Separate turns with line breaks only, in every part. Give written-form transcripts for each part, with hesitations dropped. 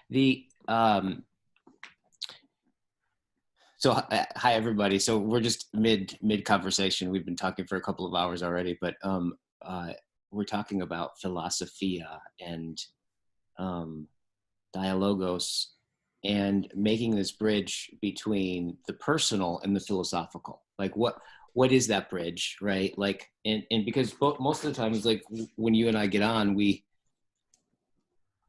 The So hi everybody. So we're just mid conversation. We've been talking for a couple of hours already, but we're talking about philosophia and dialogos, and making this bridge between the personal and the philosophical. Like what is that bridge, right? Like, and because most of the time it's like when you and I get on,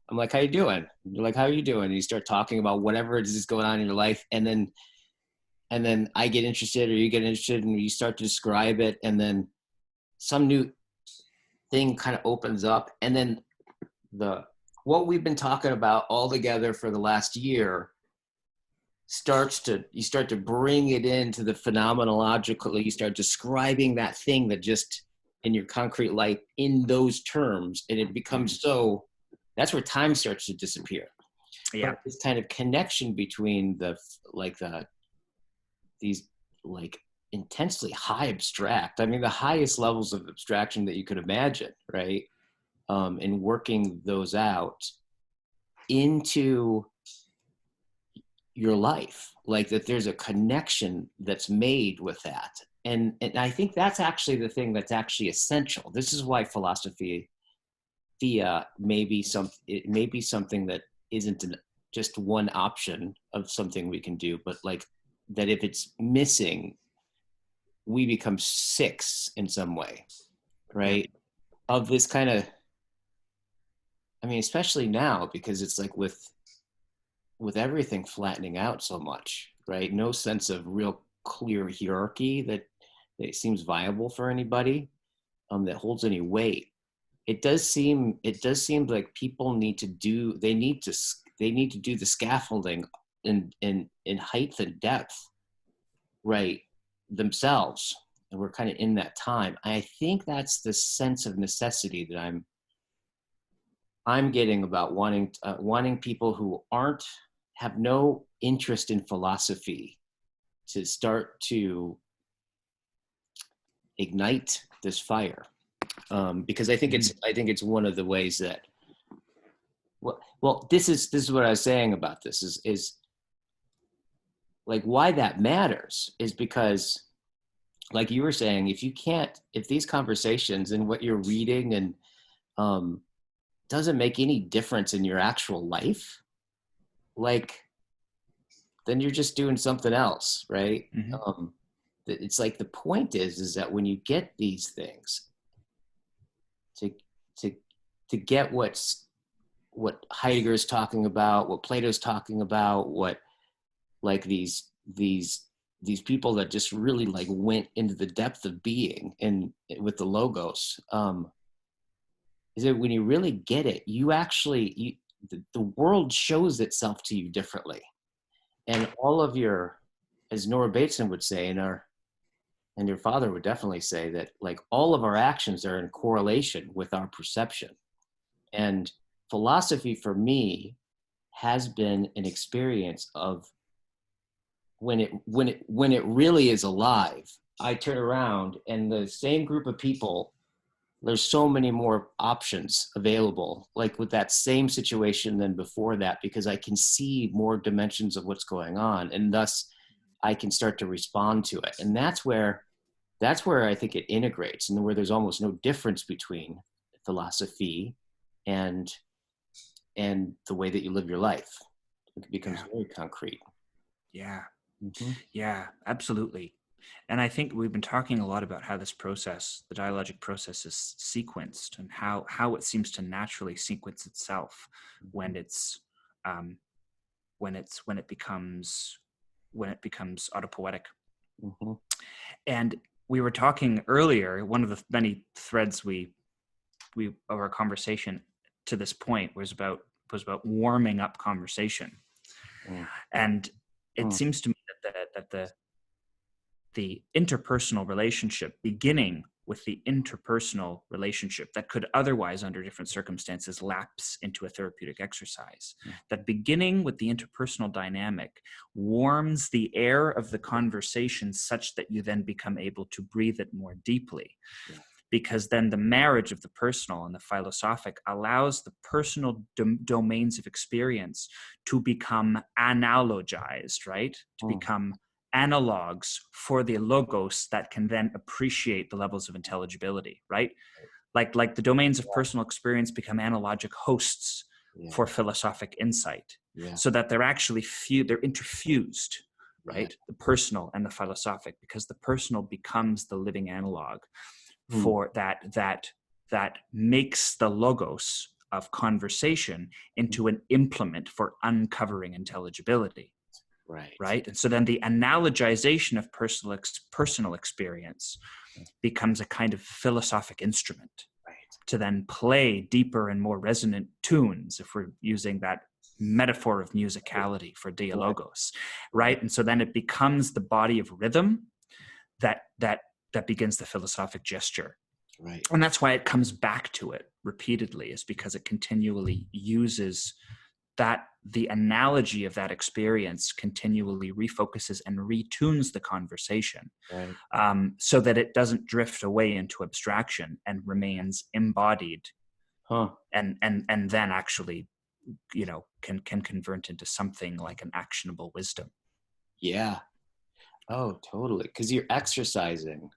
I'm like, how you doing? You're like, how are you doing? And you start talking about whatever it is going on in your life, and then I get interested, or you get interested, and you start to describe it, and then some new thing kind of opens up, and then what we've been talking about all together for the last year you start to bring it into the phenomenological. You start describing that thing that just in your concrete life in those terms, and it becomes so. That's where time starts to disappear.
Yeah,
but this kind of connection between these like intensely high abstract, I mean, the highest levels of abstraction that you could imagine, right? And working those out into your life, like that there's a connection that's made with that. And I think that's actually the thing that's actually essential. This is why philosophy may be something that isn't just one option of something we can do, but like that if it's missing, we become sick in some way, right? Of this kind of, I mean, especially now, because it's like with everything flattening out so much, right? No sense of real clear hierarchy that seems viable for anybody, that holds any weight. It does seem like people need to do the scaffolding in height and depth, right, themselves. And we're kind of in that time. I think that's the sense of necessity that I'm getting about wanting people who have no interest in philosophy to start to ignite this fire, because I think it's one of the ways that. Well, this is what I was saying about this is like why that matters is because, like you were saying, if these conversations and what you're reading and doesn't make any difference in your actual life, like then you're just doing something else, right?
Mm-hmm.
It's like the point is that when you get these things, to get what Heidegger is talking about, what Plato's talking about, what like these people that just really like went into the depth of being and with the logos, is that when you really get it, the world shows itself to you differently, and all of your, as Nora Bateson would say, and your father would definitely say, that like all of our actions are in correlation with our perception. And philosophy for me has been an experience of when it really is alive. I turn around and the same group of people, there's so many more options available, like with that same situation than before that, because I can see more dimensions of what's going on, and thus I can start to respond to it. And that's where I think it integrates, and where there's almost no difference between philosophy and the way that you live your life. It becomes very concrete.
Yeah.
Mm-hmm.
Yeah, absolutely. And I think we've been talking a lot about how this process, the dialogic process, is sequenced, and how it seems to naturally sequence itself when it becomes autopoietic.
Mm-hmm.
And we were talking earlier, one of the many threads we of our conversation to this point was about warming up conversation. And it seems to me that the interpersonal relationship, beginning with the interpersonal relationship that could otherwise, under different circumstances, lapse into a therapeutic exercise, that beginning with the interpersonal dynamic warms the air of the conversation such that you then become able to breathe it more deeply. because then the marriage of the personal and the philosophic allows the personal domains of experience to become analogized, right? To become analogs for the logos that can then appreciate the levels of intelligibility, right? Like the domains of personal experience become analogic hosts for philosophic insight, so that they're actually they're interfused, right? The personal and the philosophic, because the personal becomes the living analog for that makes the logos of conversation into an implement for uncovering intelligibility. Right. And so then the analogization of personal experience becomes a kind of philosophic instrument to then play deeper and more resonant tunes, if we're using that metaphor of musicality for dialogos, right? And so then it becomes the body of rhythm that begins the philosophic gesture.
Right.
And that's why it comes back to it repeatedly, is because it continually uses that, the analogy of that experience continually refocuses and retunes the conversation, so that it doesn't drift away into abstraction and remains embodied, and then actually, can convert into something like an actionable wisdom.
Yeah. Oh, totally. Because you're exercising.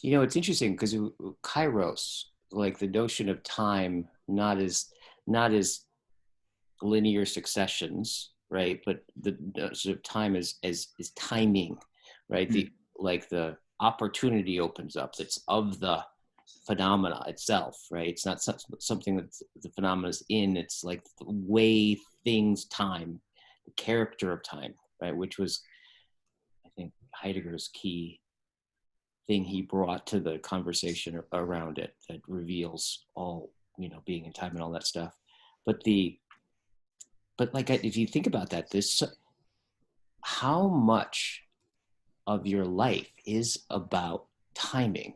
It's interesting because kairos, like the notion of time, not as linear successions, right? But the notion of time is timing, right? The opportunity opens up that's of the phenomena itself, right? It's not something that the phenomena is in. It's like the way things time, the character of time, right? Which was, I think, Heidegger's key thing he brought to the conversation around it, that reveals all, being in time and all that stuff. But if you think about that, how much of your life is about timing,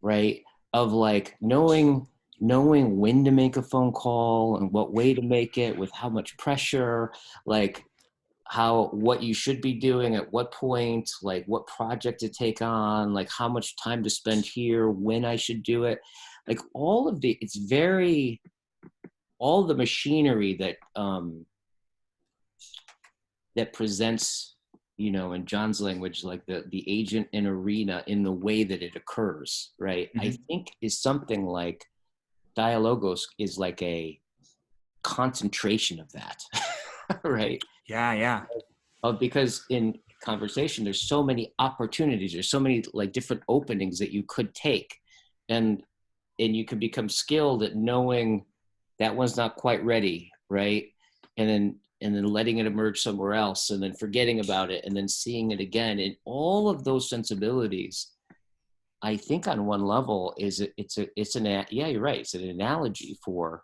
right? Of like knowing when to make a phone call and what way to make it, with how much pressure, like what you should be doing at what point, like what project to take on, like how much time to spend here, when I should do it, like all the machinery that presents, in John's language, like the agent and arena in the way that it occurs, right? I think is something like dialogos is like a concentration of that, right?
Yeah.
Because in conversation, there's so many opportunities, there's so many like different openings that you could take, and you can become skilled at knowing that one's not quite ready, right? And then letting it emerge somewhere else, and then forgetting about it, and then seeing it again. And all of those sensibilities, I think, on one level, you're right. It's an analogy for,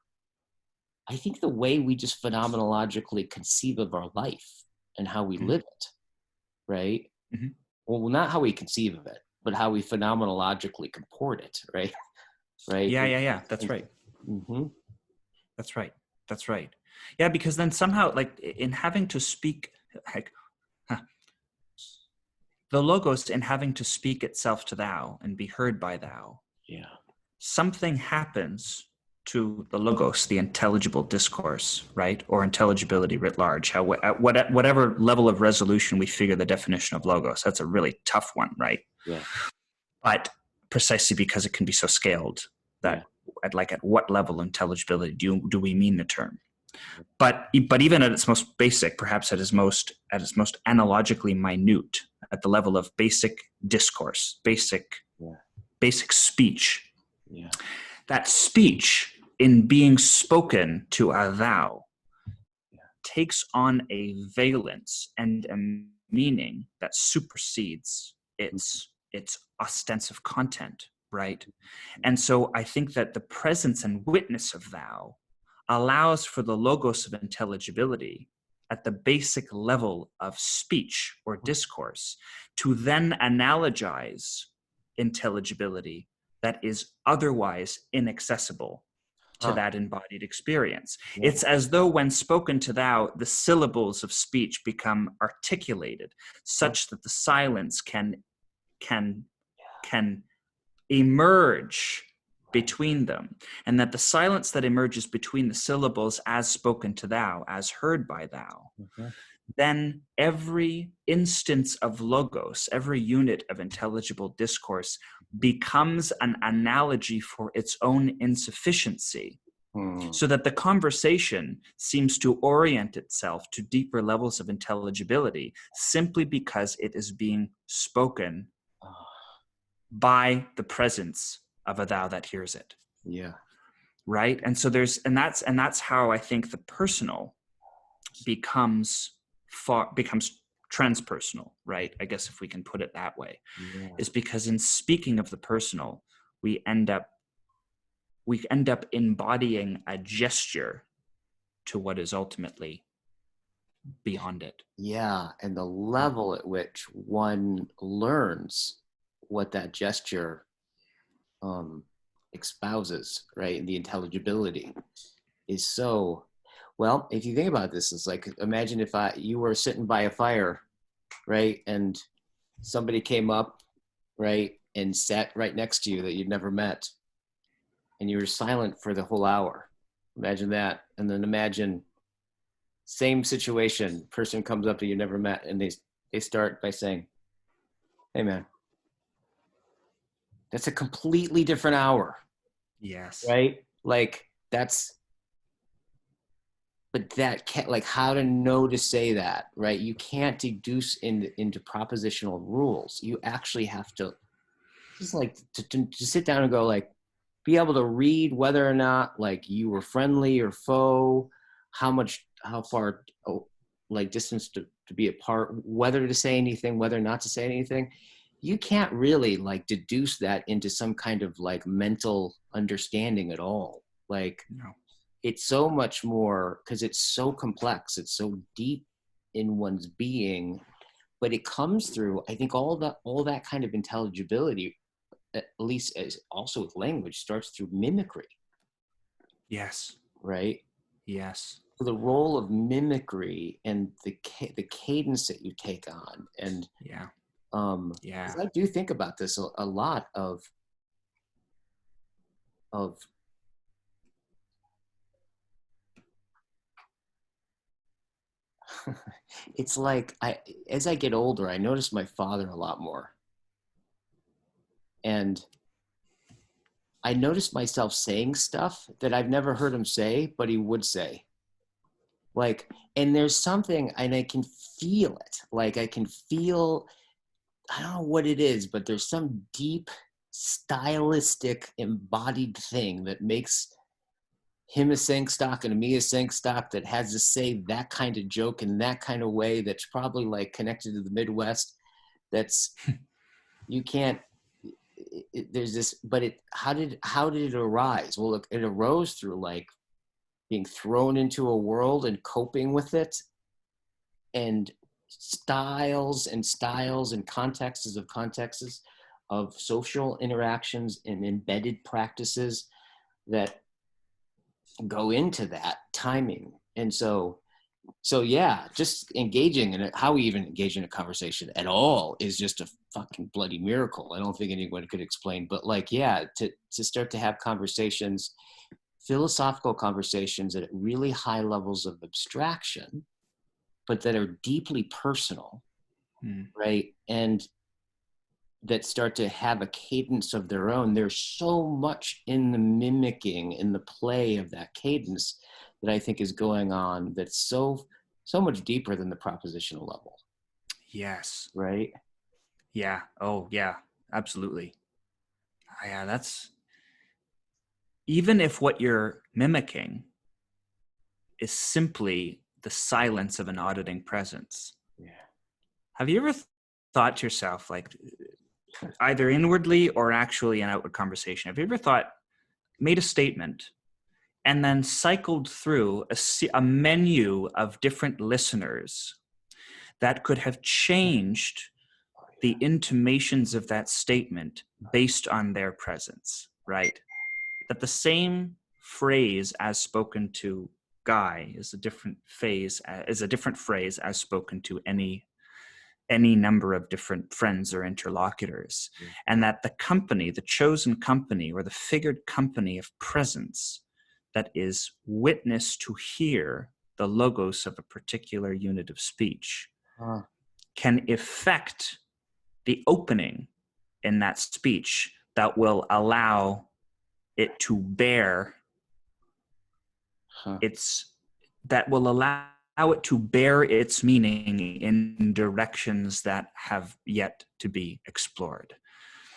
I think, the way we just phenomenologically conceive of our life and how we live it, right? Well, not how we conceive of it, but how we phenomenologically comport it, right? Right.
Yeah. That's right. That's right. Yeah, because then somehow, like, in having to speak, like, the logos, in having to speak itself to thou and be heard by thou, something happens to the logos, the intelligible discourse, right? Or intelligibility writ large, at whatever level of resolution we figure the definition of logos. That's a really tough one, right?
Yeah.
But precisely because it can be so scaled, that at what level of intelligibility do we mean the term? But even at its most basic, perhaps at its most analogically minute, at the level of basic discourse, basic speech, that speech, in being spoken to a thou, takes on a valence and a meaning that supersedes its ostensive content, right? And so I think that the presence and witness of thou allows for the logos of intelligibility at the basic level of speech or discourse to then analogize intelligibility that is otherwise inaccessible to that embodied experience. It's as though when spoken to thou, the syllables of speech become articulated such that the silence can emerge between them, and that the silence that emerges between the syllables as spoken to thou, as heard by thou, then every instance of logos, every unit of intelligible discourse becomes an analogy for its own insufficiency, so that the conversation seems to orient itself to deeper levels of intelligibility simply because it is being spoken by the presence of a thou that hears it.
Yeah.
Right. And so that's how I think the personal becomes transpersonal, right? I guess if we can put it that way, is because in speaking of the personal, we end up embodying a gesture to what is ultimately beyond it.
Yeah. And the level at which one learns what that gesture espouses, right? And the intelligibility is so, well, if you think about this, it's like, imagine if you were sitting by a fire, right? And somebody came up, right? And sat right next to you that you'd never met. And you were silent for the whole hour. Imagine that. And then imagine same situation, person comes up that you never met, and they start by saying, hey man, that's a completely different hour.
Yes.
Right? Like but that can't, like, how to know to say that, right? You can't deduce into propositional rules. You actually have to just like to sit down and go, like, be able to read whether or not, like, you were friendly or foe, how far, like, distance to be apart, whether to say anything, whether not to say anything. You can't really, like, deduce that into some kind of, like, mental understanding at all. Like,
no.
It's so much more, because it's so complex, it's so deep in one's being, but it comes through, I think, all that kind of intelligibility, at least as also with language, starts through mimicry.
Yes.
Right?
Yes.
So the role of mimicry and the cadence that you take on, and
yeah.
'cause I do think about this a lot of it's like, as I get older, I notice my father a lot more. And I noticed myself saying stuff that I've never heard him say, but he would say. Like, and there's something, and I can feel it. Like, I can feel, I don't know what it is, but there's some deep stylistic embodied thing that makes him a guysengstock and me a guysengstock, that has to say that kind of joke in that kind of way that's probably, like, connected to the Midwest. That's, you can't, there's this, but how did it arise? Well, look, it arose through, like, being thrown into a world and coping with it, and styles and contexts of social interactions and embedded practices that go into that timing. And so yeah, just engaging in it, how we even engage in a conversation at all is just a fucking bloody miracle. I don't think anyone could explain, but, like, yeah, to start to have conversations, philosophical conversations at really high levels of abstraction, but that are deeply personal, right? And that start to have a cadence of their own. There's so much in the mimicking, in the play of that cadence, that I think is going on, that's so much deeper than the propositional level.
Yes.
Right?
Yeah. Oh, yeah. Absolutely. Yeah, that's, even if what you're mimicking is simply the silence of an auditing presence.
Yeah.
Have you ever thought to yourself, like, either inwardly or actually in outward conversation, have you ever made a statement and then cycled through a menu of different listeners that could have changed the intimations of that statement based on their presence, right? That the same phrase as spoken to Guy is a different phrase as spoken to any any number of different friends or interlocutors, and that the company, the chosen company or the figured company of presence that is witness to hear the logos of a particular unit of speech can effect the opening in that speech that will allow it to bear that will allow it to bear its meaning in directions that have yet to be explored.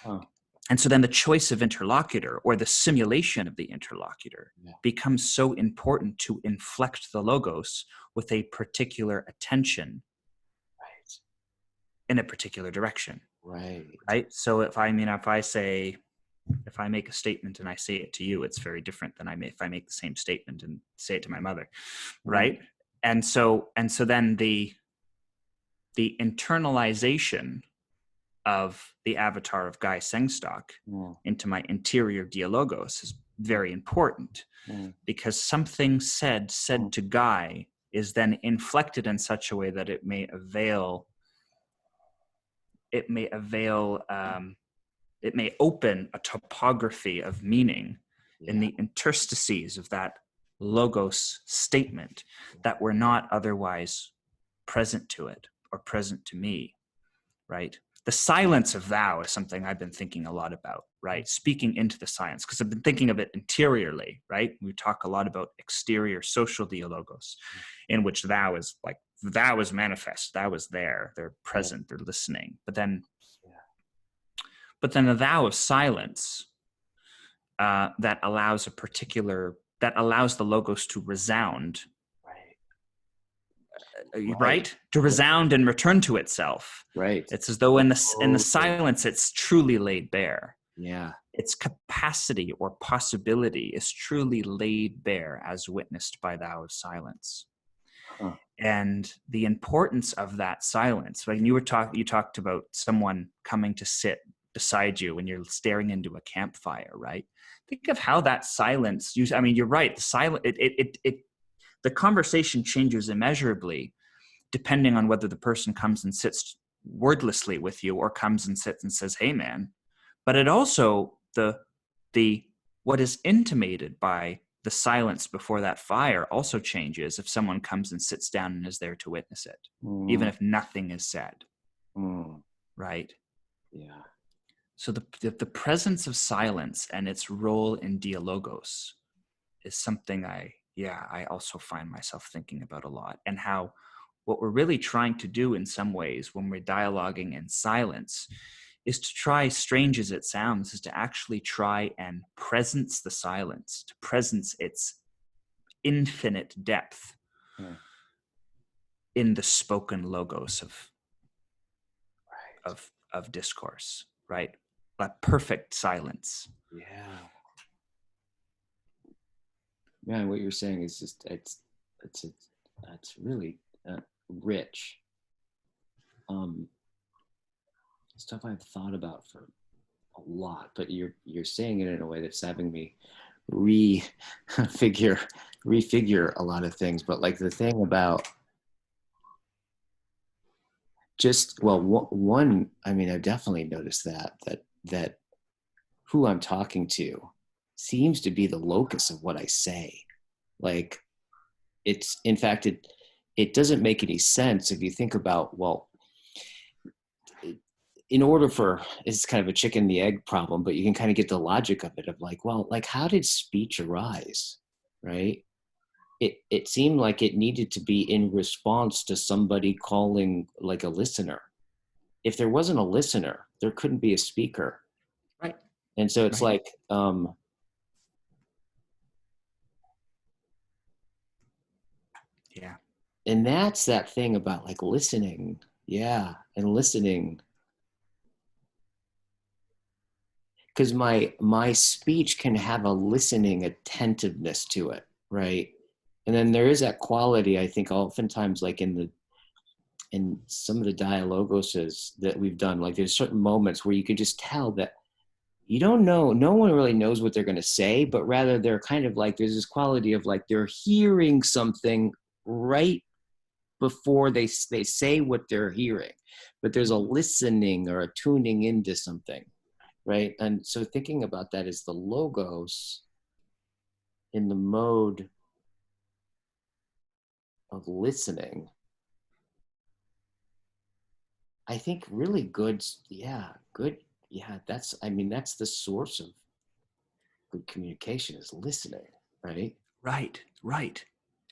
And so then the choice of interlocutor or the simulation of the interlocutor becomes so important to inflect the logos with a particular attention in a particular direction. Right. So if I make a statement and I say it to you, it's very different than if I make the same statement and say it to my mother. Right. And so then the internalization of the avatar of guysengstock into my interior dialogos is very important, because something said to Guy is then inflected in such a way that it may open a topography of meaning in the interstices of that logos statement that were not otherwise present to it or present to me, right? The silence of thou is something I've been thinking a lot about, right? Speaking into the silence, because I've been thinking of it interiorly, right? We talk a lot about exterior social dialogos, in which thou is manifest, thou is there, they're present, they're listening. But then the thou of silence that allows the logos to resound, right? To resound and return to itself.
Right.
It's as though in the silence, it's truly laid bare.
Yeah.
Its capacity or possibility is truly laid bare as witnessed by thou of silence. And the importance of that silence, when you talked about someone coming to sit beside you when you're staring into a campfire, right? Think of how that silence, you're right. The conversation changes immeasurably depending on whether the person comes and sits wordlessly with you or comes and sits and says, "Hey, man." But it also, what is intimated by the silence before that fire also changes if someone comes and sits down and is there to witness it, even if nothing is said. Right?
Yeah.
So the presence of silence and its role in dialogos is something I also find myself thinking about a lot, and how what we're really trying to do in some ways when we're dialoguing in silence is to try, strange as it sounds, is to actually try and presence the silence, to presence its infinite depth in the spoken logos of discourse, right? That perfect silence.
Yeah. Man, what you're saying is just, it's really rich. Stuff I've thought about for a lot, but you're saying it in a way that's having me refigure a lot of things. But like the thing about one, I've definitely noticed that who I'm talking to seems to be the locus of what I say. Like, it's, in fact, it doesn't make any sense if you think about, in order for, it's kind of a chicken and the egg problem, but you can kind of get the logic of it, of like, how did speech arise, right? It seemed like it needed to be in response to somebody calling, like, a listener. If there wasn't a listener, there couldn't be a speaker.
Right.
And so it's like,
yeah.
And that's that thing about like listening. Yeah. And listening. Because my speech can have a listening attentiveness to it, right? And then there is that quality, I think, oftentimes, like in some of the dialogoses that we've done, like there's certain moments where you can just tell that you don't know, no one really knows what they're going to say, but rather they're kind of like, there's this quality of like they're hearing something right before they say what they're hearing, but there's a listening or a tuning into something, right? And so thinking about that as the logos in the mode of listening, I think really good, that's, I mean, that's the source of good communication, is listening, right?
Right.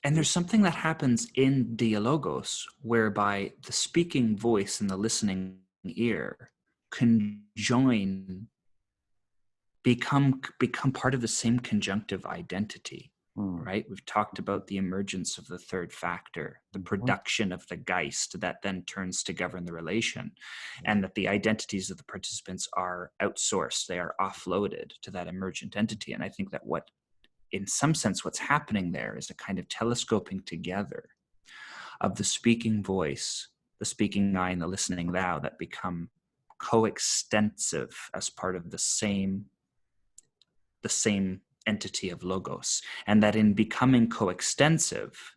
And there's something that happens in dialogos whereby the speaking voice and the listening ear conjoin, become part of the same conjunctive identity. Right? We've talked about the emergence of the third factor, the production of the Geist that then turns to govern the relation, and that the identities of the participants are outsourced, they are offloaded to that emergent entity. And I think that in some sense, what's happening there is a kind of telescoping together of the speaking voice, the speaking I, and the listening thou that become coextensive as part of the same entity of logos. And that in becoming coextensive,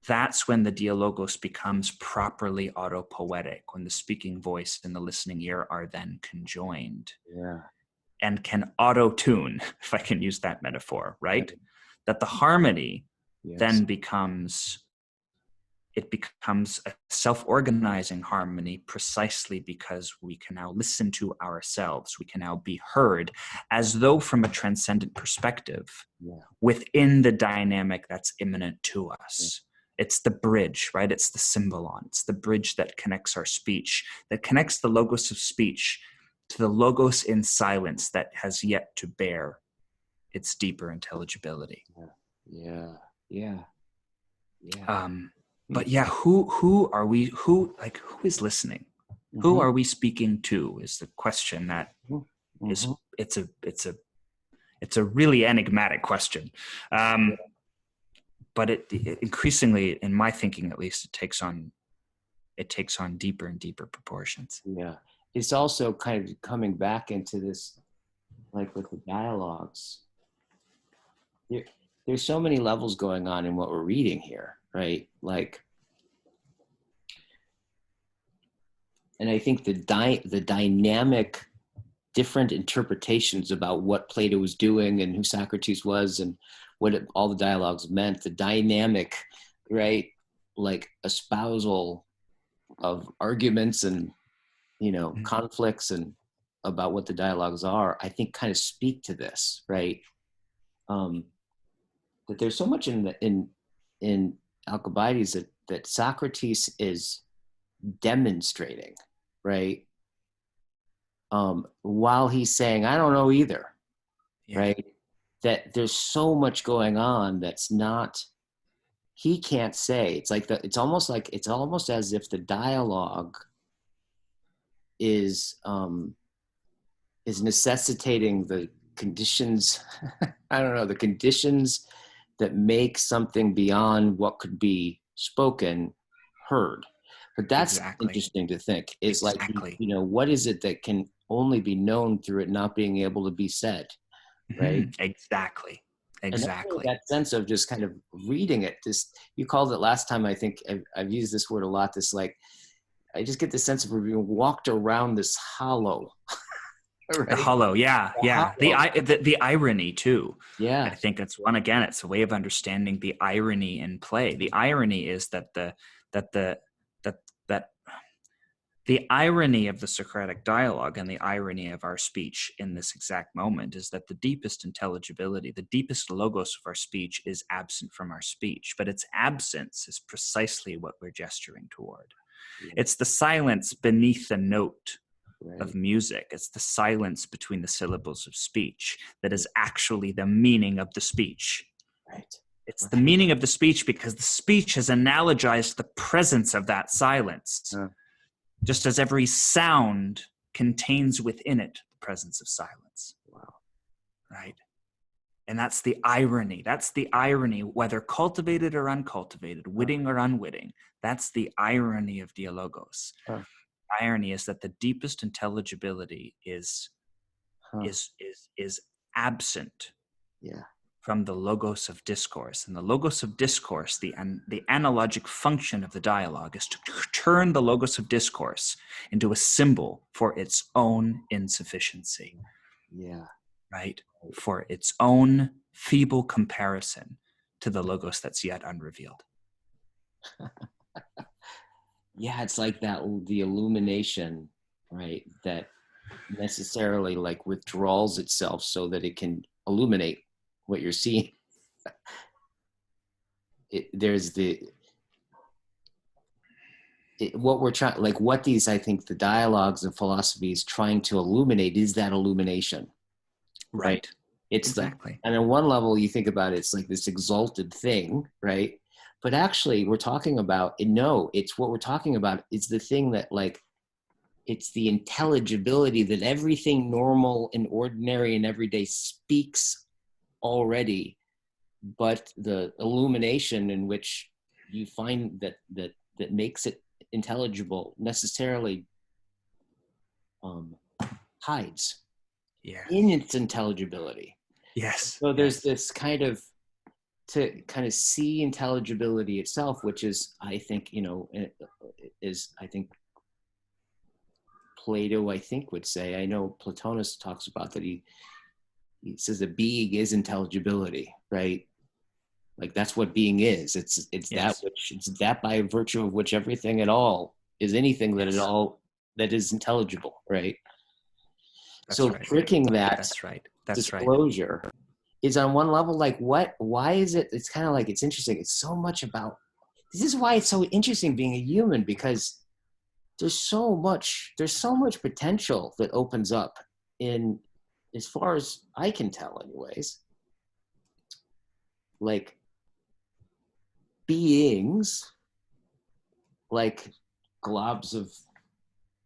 that's when the dialogos becomes properly autopoetic, when the speaking voice and the listening ear are then conjoined. And can auto-tune, if I can use that metaphor, right? That the harmony then becomes a self-organizing harmony, precisely because we can now listen to ourselves. We can now be heard as though from a transcendent perspective within the dynamic that's immanent to us. It's the bridge, right? It's the symbolon. It's the bridge that connects our speech, that connects the logos of speech to the logos in silence that has yet to bear its deeper intelligibility. But who are we? Who is listening? Who are we speaking to? Is the question that is. It's a really enigmatic question, but it increasingly, in my thinking at least, it takes on deeper and deeper proportions.
It's also kind of coming back into this, like with the dialogues. There's so many levels going on in what we're reading here, right? Like, and I think the dynamic, different interpretations about what Plato was doing and who Socrates was and what all the dialogues meant, the dynamic, right? Like espousal of arguments and, conflicts and about what the dialogues are, I think kind of speak to this, right? That there's so much in Alcibiades that Socrates is demonstrating, right? While he's saying, I don't know either, right? That there's so much going on that's not, he can't say. It's almost as if the dialogue is necessitating the conditions, I don't know, the conditions that make something beyond what could be spoken heard. But that's interesting to think, is like, what is it that can only be known through it not being able to be said, right?
Exactly.
And that sense of just kind of reading it, you called it last time, I think I've used this word a lot, this like, I just get the sense of being walked around this hollow.
Right? The hollow, Hollow. The irony too.
I
think that's one, again, it's a way of understanding the irony in play. The irony is that the irony of the Socratic dialogue and the irony of our speech in this exact moment is that the deepest intelligibility, the deepest logos of our speech is absent from our speech, but its absence is precisely what we're gesturing toward. It's the silence beneath the note of music. It's the silence between the syllables of speech that is actually the meaning of the speech. It's the meaning of the speech because the speech has analogized the presence of that silence, just as every sound contains within it the presence of silence. Right? And that's the irony. That's the irony, whether cultivated or uncultivated, witting or unwitting. That's the irony of dialogos. Irony is that the deepest intelligibility is absent from the logos of discourse. And the logos of discourse, the analogic function of the dialogue is to turn the logos of discourse into a symbol for its own insufficiency.
Yeah.
Right? For its own feeble comparison to the logos that's yet unrevealed.
Yeah, it's like that, the illumination, right, that necessarily like withdraws itself so that it can illuminate what you're seeing. There's what we're trying, like what these, I think the dialogues and philosophy is trying to illuminate is that illumination, right? It's
exactly.
And on one level you think about it, it's like this exalted thing, right? But actually we're talking about, no, it's what we're talking about. It's the thing that like, it's the intelligibility that everything normal and ordinary and everyday speaks already, but the illumination in which you find that makes it intelligible necessarily hides in its intelligibility.
Yes.
So there's this kind of, to kind of see intelligibility itself, which is, I think, I think Plato, I think, would say, I know Plotinus talks about that, he says that being is intelligibility, right? Like that's what being is. It's that by virtue of which everything at all is anything that at all that is intelligible, right? So tricking that disclosure is on one level like, why is it, it's kind of like, it's interesting. It's so much about, this is why it's so interesting being a human, because there's so much potential that opens up in, as far as I can tell anyways, like beings, like globs of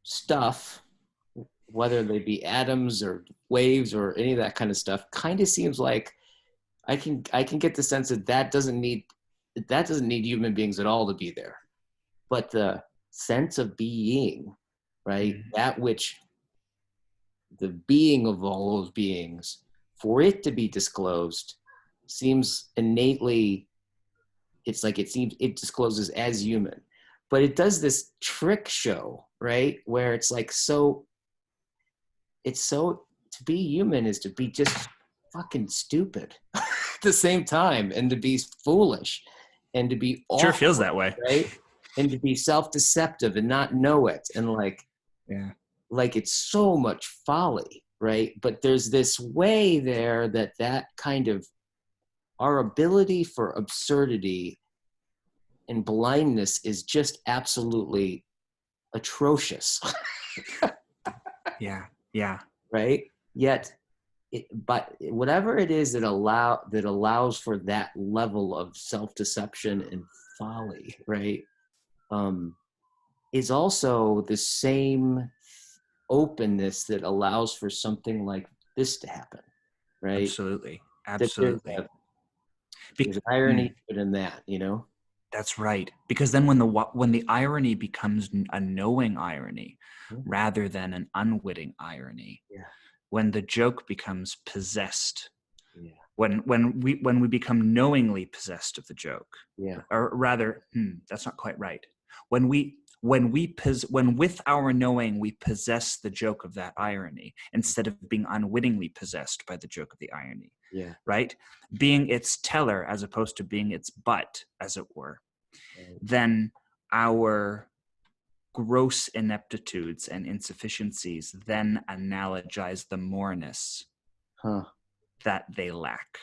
stuff, whether they be atoms or waves or any of that kind of stuff, kind of seems like I can get the sense that doesn't need human beings at all to be there. But the sense of being, right? Mm-hmm. That which the being of all those beings, for it to be disclosed, seems innately, it's like it discloses as human. But it does this trick show, right? Where it's like, to be human is to be just fucking stupid at the same time, and to be foolish, and to be awful,
sure feels that way,
right? And to be self-deceptive and not know it, and like it's so much folly, right? But there's this way there that kind of, our ability for absurdity and blindness is just absolutely atrocious.
yeah
Right? Yet but whatever it is that allows for that level of self-deception and folly, right, is also the same openness that allows for something like this to happen, right?
Absolutely.
There's irony in that,
That's right. Because then when the irony becomes a knowing irony rather than an unwitting irony, when the joke becomes possessed, when we become knowingly possessed of the joke, or rather, that's not quite right. When with our knowing we possess the joke of that irony instead of being unwittingly possessed by the joke of the irony, right? Being its teller as opposed to being its butt, as it were, then our gross ineptitudes and insufficiencies then analogize the moreness that they lack.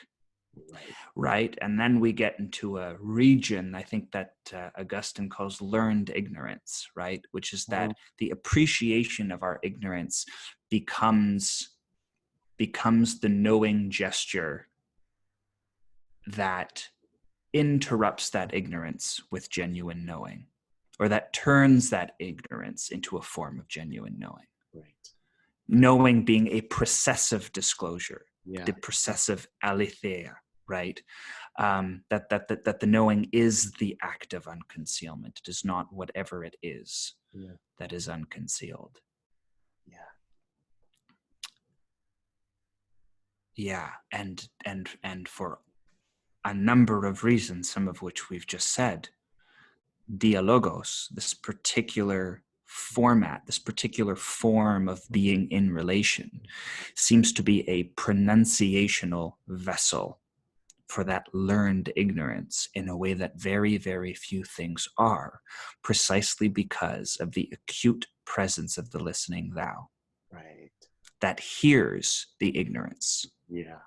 Right? And then we get into a region, I think, that Augustine calls learned ignorance, right? Which is that the appreciation of our ignorance becomes the knowing gesture that interrupts that ignorance with genuine knowing, or that turns that ignorance into a form of genuine knowing. Right. Knowing being a processive disclosure, the processive aletheia, right? That the knowing is the act of unconcealment. It is not whatever it is that is unconcealed. Yeah, and for a number of reasons, some of which we've just said. Dialogos, this particular format, this particular form of being in relation, seems to be a pronunciational vessel for that learned ignorance in a way that very, very few things are, precisely because of the acute presence of the listening thou.
Right.
That hears the ignorance.
Yeah.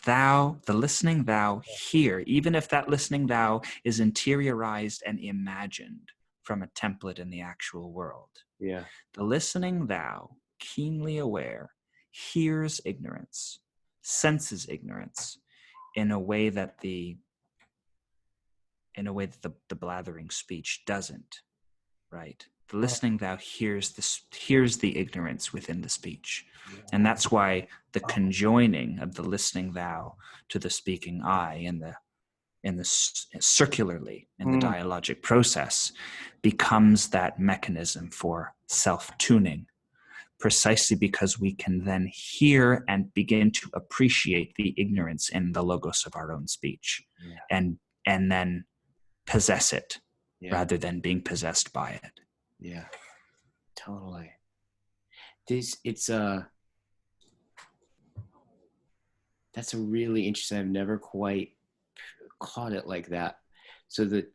Thou, the listening thou, hear, even if that listening thou is interiorized and imagined from a template in the actual world.
Yeah.
The listening thou, keenly aware, hears ignorance, senses ignorance in a way that the blathering speech doesn't, right? The listening thou hears the ignorance within the speech. And that's why the conjoining of the listening thou to the speaking I in the circularly in the dialogic process becomes that mechanism for self-tuning, precisely because we can then hear and begin to appreciate the ignorance in the logos of our own speech, and then possess it rather than being possessed by it.
Yeah, totally. That's a really interesting. I've never quite caught it like that. So the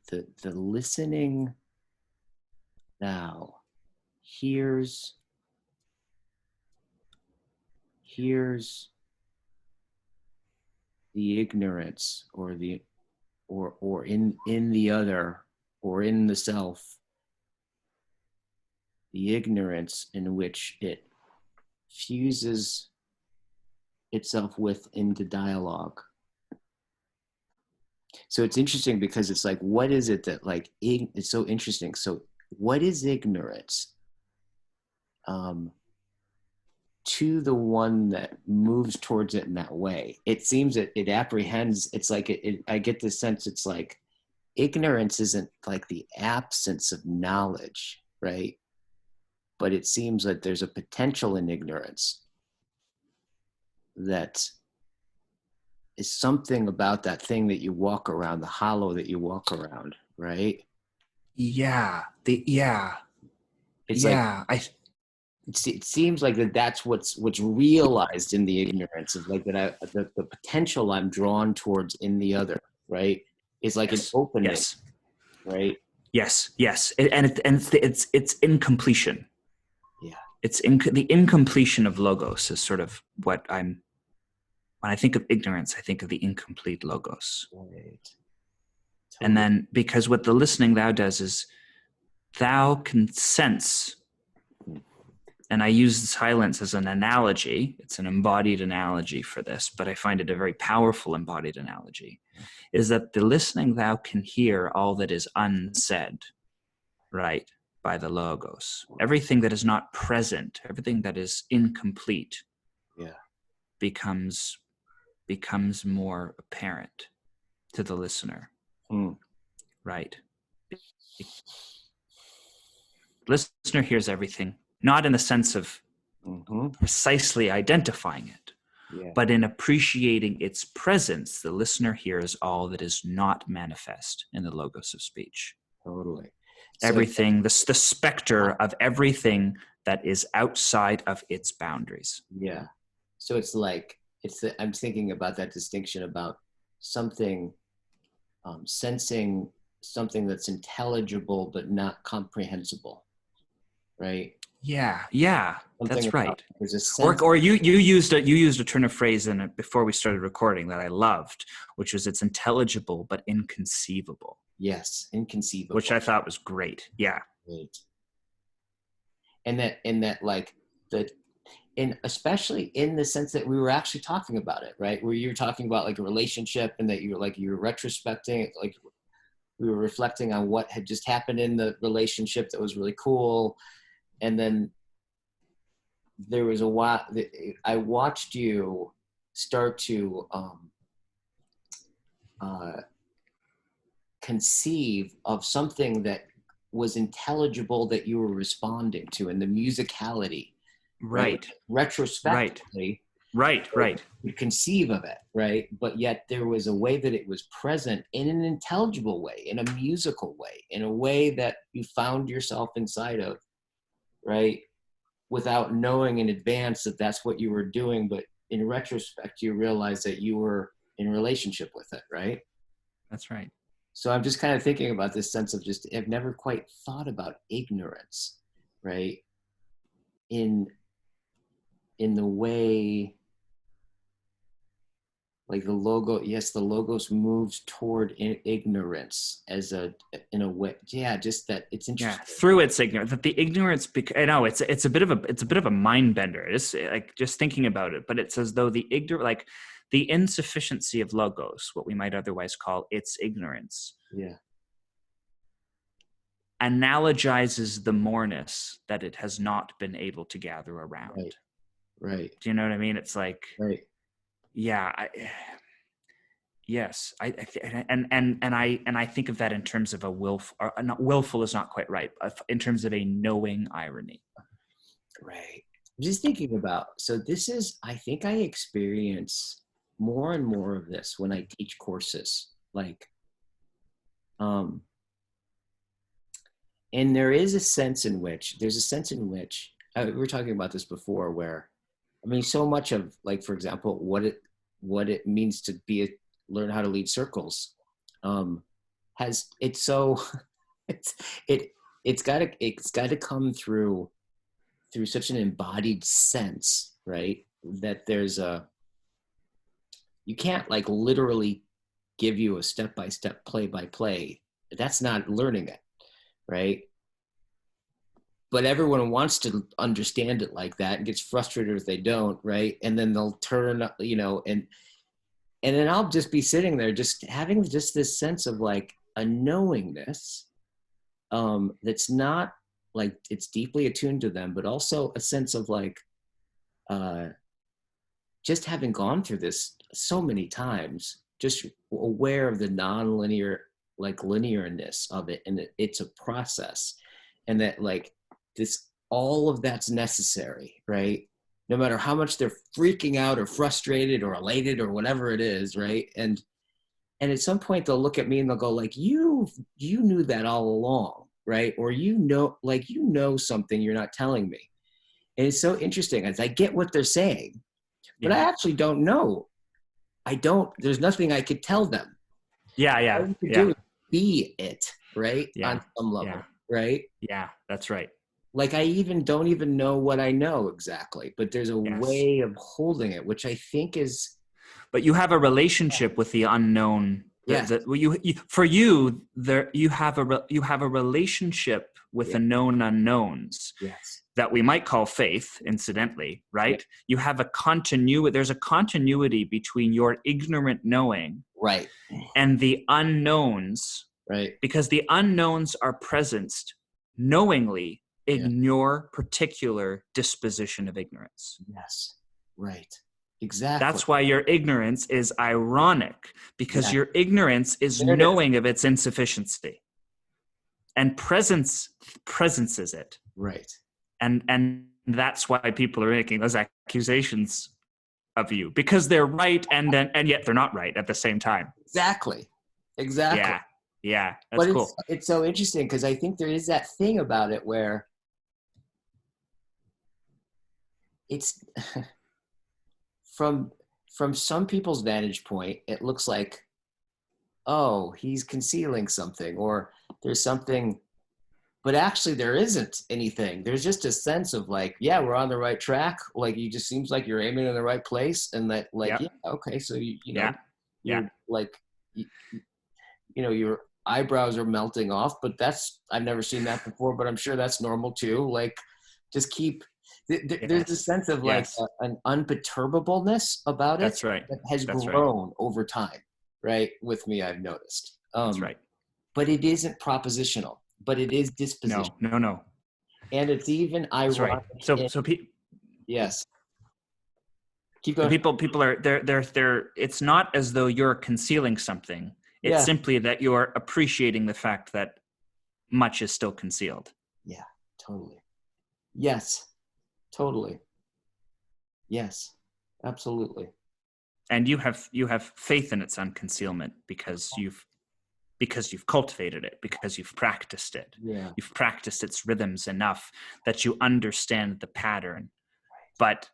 listening now hears the ignorance or in the other or in the self, the ignorance in which it fuses itself with into dialogue. So it's interesting because it's like, what is it that like, it's so interesting. So what is ignorance to the one that moves towards it in that way? It seems that it apprehends, it's like, I get the sense it's like, ignorance isn't like the absence of knowledge, right? But it seems like there's a potential in ignorance that is something about that thing that you walk around, the hollow that you walk around, right? It's like, it seems like that's what's realized in the ignorance of like that the potential I'm drawn towards in the other, right? Is like an openness, right?
Yes. It's incompletion.
Yeah.
It's the incompletion of logos is sort of what when I think of ignorance, I think of the incomplete logos.
Right. Totally.
And then because what the listening thou does is thou can sense, and I use silence as an analogy. It's an embodied analogy for this, but I find it a very powerful embodied analogy, is that the listening thou can hear all that is unsaid, right, by the logos. Everything that is not present, everything that is incomplete, becomes more apparent to the listener, right? The listener hears everything, not in the sense of precisely identifying it, but in appreciating its presence. The listener hears all that is not manifest in the logos of speech.
Totally.
Everything, the specter of everything that is outside of its boundaries.
Yeah. So it's like, I'm thinking about that distinction about something, sensing something that's intelligible but not comprehensible, right?
Yeah, that's right.
There's a sense,
or you used a turn of phrase in it before we started recording that I loved, which was it's intelligible but inconceivable.
Yes, inconceivable.
Which I thought was great. Yeah.
Great. And that like especially in the sense that we were actually talking about it, right? Where you're talking about like a relationship and that you're retrospecting, like we were reflecting on what had just happened in the relationship that was really cool. And then there was a while I watched you start to conceive of something that was intelligible that you were responding to, and the musicality, right? Retrospectively,
Right.
could conceive of it, right? But yet there was a way that it was present in an intelligible way, in a musical way, in a way that you found yourself inside of, right? Without knowing in advance that that's what you were doing, but in retrospect, you realize that you were in relationship with it, right?
That's right.
So I'm just kind of thinking about this sense of just, I've never quite thought about ignorance, right? In the way, like the logos moves toward ignorance as in a way. Yeah, just that it's interesting.
Yeah, through its ignorance, that the ignorance. I know it's a bit of a mind bender. It's like just thinking about it, but it's as though the ignorant, the insufficiency of logos, what we might otherwise call its ignorance,
Yeah,
analogizes the moreness that it has not been able to gather around.
Right.
Do you know what I mean? It's like,
Right.
yeah, yes, I think of that in terms of a not willful is not quite right, in terms of a knowing irony.
Right. I'm just thinking about, so this is, I think I experience more and more of this when I teach courses, like, and there's a sense in which we were talking about this before, where, I mean, so much of, like, for example, what it means to learn how to lead circles, it's got to come through such an embodied sense, right? That you can't like literally give you a step-by-step play-by-play. That's not learning it, right? But everyone wants to understand it like that and gets frustrated if they don't, right? And then they'll turn, and then I'll just be sitting there just having just this sense of like a knowingness that's not like it's deeply attuned to them, but also a sense of like just having gone through this so many times, just aware of the non-linear, like linearness of it, and that it's a process, and that like this, all of that's necessary, right? No matter how much they're freaking out or frustrated or elated or whatever it is, right? And at some point they'll look at me and they'll go like, you knew that all along, right? Or something you're not telling me. And it's so interesting as I get what they're saying, but I actually don't know. There's nothing I could tell them.
Yeah.
All you could do is be it, right?
Yeah.
On some level, right?
Yeah, that's right.
Like I don't even know what I know exactly, but there's a way of holding it, which I think is.
But you have a relationship with the unknown.
Yes.
You have a relationship with the known unknowns.
Yes.
That we might call faith, incidentally, right? Yeah. You have a continuity. There's a continuity between your ignorant knowing,
right,
and the unknowns,
right? Because
the unknowns are presenced knowingly in your particular disposition of ignorance.
Yes, right. Exactly.
That's why your ignorance is ironic, because your ignorance is knowing of its insufficiency, and presences it.
Right.
And that's why people are making those accusations of you, because they're right and yet they're not right at the same time.
Exactly.
Yeah. That's cool.
It's so interesting because I think there is that thing about it where it's from some people's vantage point, it looks like, oh, he's concealing something, or there's something. But actually there isn't anything. There's just a sense of like, yeah, we're on the right track. Like, you just seems like you're aiming in the right place. And that like, okay. So you're like, your eyebrows are melting off, but I've never seen that before, but I'm sure that's normal too. Like, just keep, there's a sense of like an unperturbableness about it.
That's right.
That has grown over time, right? With me, I've noticed.
That's right.
But it isn't propositional. But it is disposition.
No.
And it's even ironic.
Right.
Yes. Keep going.
People are they're it's not as though you're concealing something. It's simply that you're appreciating the fact that much is still concealed.
Yeah, totally. Yes. Totally. Yes. Absolutely.
And you have faith in its unconcealment because you've cultivated it, because you've practiced it.
Yeah.
You've practiced its rhythms enough that you understand the pattern. But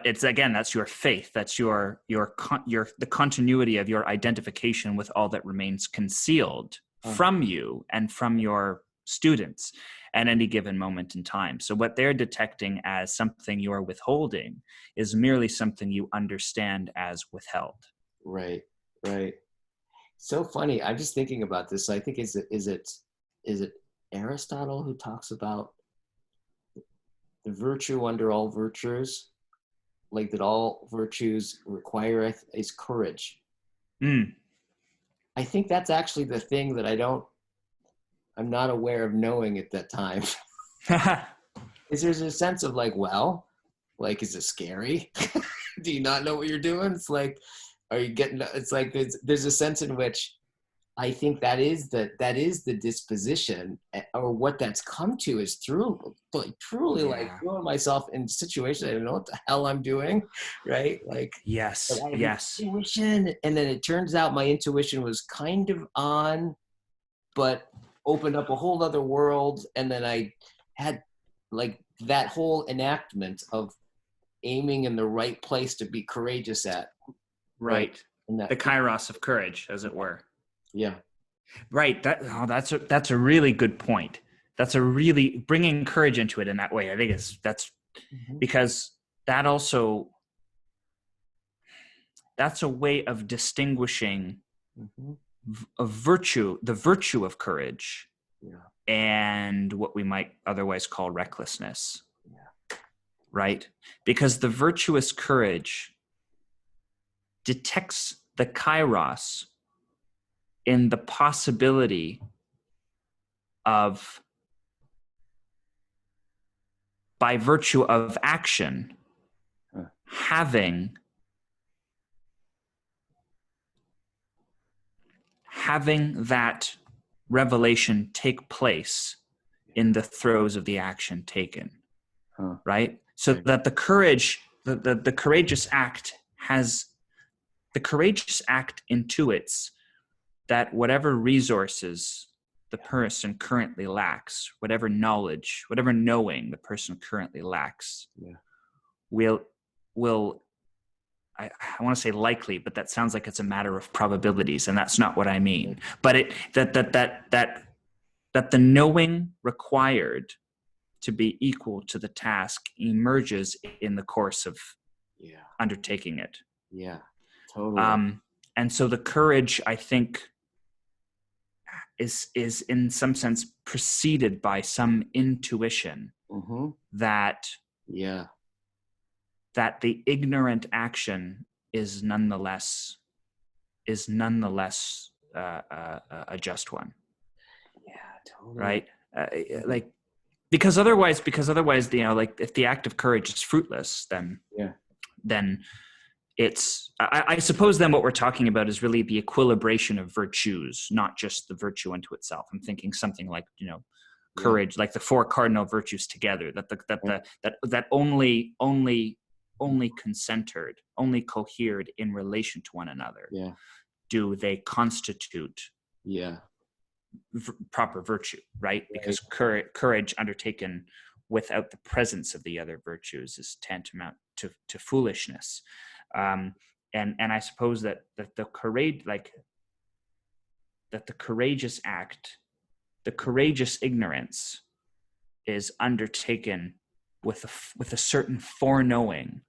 it's, again, that's your faith. That's your the continuity of your identification with all that remains concealed from you and from your students at any given moment in time. So what they're detecting as something you're withholding is merely something you understand as withheld.
Right. Right. So funny. I'm just thinking about this. I think is it Aristotle who talks about the virtue under all virtues, like that all virtues require is courage.
Mm.
I think that's actually the thing that I'm not aware of knowing at that time. Is there's a sense of like, well, like, is it scary? Do you not know what you're doing? It's like, are you getting, it's like, there's a sense in which I think that is the disposition, or what that's come to is through like truly like
Yeah.
throwing myself in situations I don't know what the hell I'm doing, right? Like, but
Yes.
I have
Yes.
intuition, and then it turns out my intuition was kind of on, but opened up a whole other world, and then I had like that whole enactment of aiming in the right place to be courageous at, right?
Right.
And
The
that,
kairos of courage, as it were.
yeah,
Right. That's a really good point. That's a really bringing courage into it in that way. I think that's
mm-hmm.
because that also that's a way of distinguishing
Mm-hmm.
a virtue, the virtue of courage,
Yeah,
and what we might otherwise call recklessness.
yeah,
Right? Because the virtuous courage detects the kairos in the possibility of, by virtue of action,
huh.
having that revelation take place in the throes of the action taken.
Huh.
Right? So
Right.
that the courage, the courageous act has, the courageous act intuits that whatever resources the person currently lacks, whatever knowledge, whatever knowing the person currently lacks,
Yeah.
will I want to say likely, but that sounds like it's a matter of probabilities, and that's not what I mean. But it that the knowing required to be equal to the task emerges in the course of
Yeah.
undertaking it.
Yeah. Totally.
And so the courage, I think, is in some sense preceded by some intuition
Mm-hmm.
that
Yeah.
the ignorant action is nonetheless a just one.
Yeah. Totally.
Right? Like because otherwise, like if the act of courage is fruitless,
Yeah.
then it's, I suppose then what we're talking about is really the equilibration of virtues, not just the virtue unto itself. I'm thinking something like, courage, like the four cardinal virtues together, that only concentered, only cohered in relation to one another.
Yeah.
Do they constitute
Yeah.
proper virtue, right? Because courage undertaken without the presence of the other virtues is tantamount to foolishness. And I suppose that the courage, like that the courageous act, the courageous ignorance, is undertaken with a certain foreknowing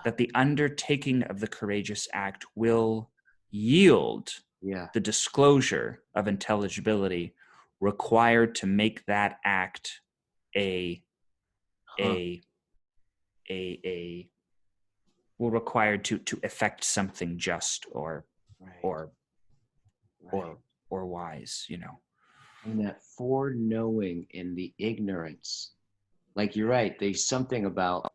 that the undertaking of the courageous act will yield the disclosure of intelligibility required to make that act will require to effect something just or wise,
And that foreknowing in the ignorance, like you're right. There's something about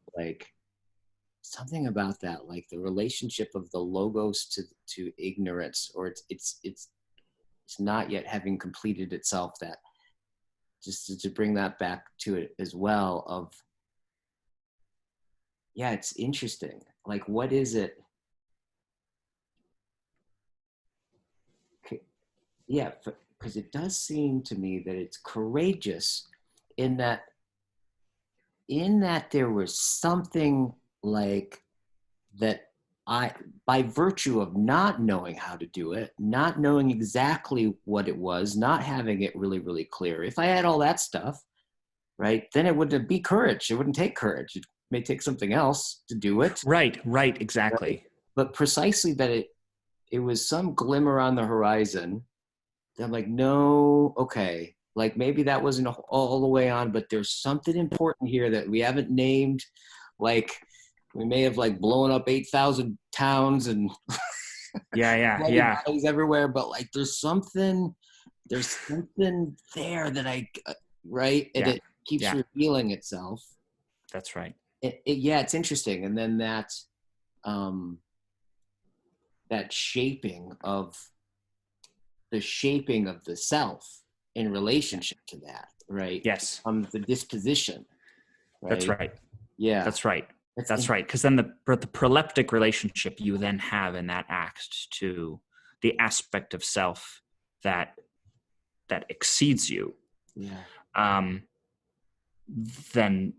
that, like the relationship of the logos to ignorance, or it's not yet having completed itself. That just to bring that back to it as well. Of it's interesting. like, what is it? Yeah, because it does seem to me that it's courageous in that there was something like that I, by virtue of not knowing how to do it, not knowing exactly what it was, not having it really, really clear. If I had all that stuff, right, then it wouldn't be courage. It wouldn't take courage. It may take something else to do it.
Right, exactly.
Right? But precisely that it was some glimmer on the horizon. I'm like, no, okay. Like maybe that wasn't all the way on, but there's something important here that we haven't named. Like we may have like blown up 8,000 towns and
Yeah.
bodies everywhere, but like there's something there that right? And it keeps revealing itself.
That's right.
Yeah, it's interesting. And then that shaping of the self in relationship to that, right?
Yes.
The disposition, right?
That's right.
Yeah.
That's right. That's right. Because then the proleptic relationship you then have in that act to the aspect of self that exceeds you.
Yeah.
Then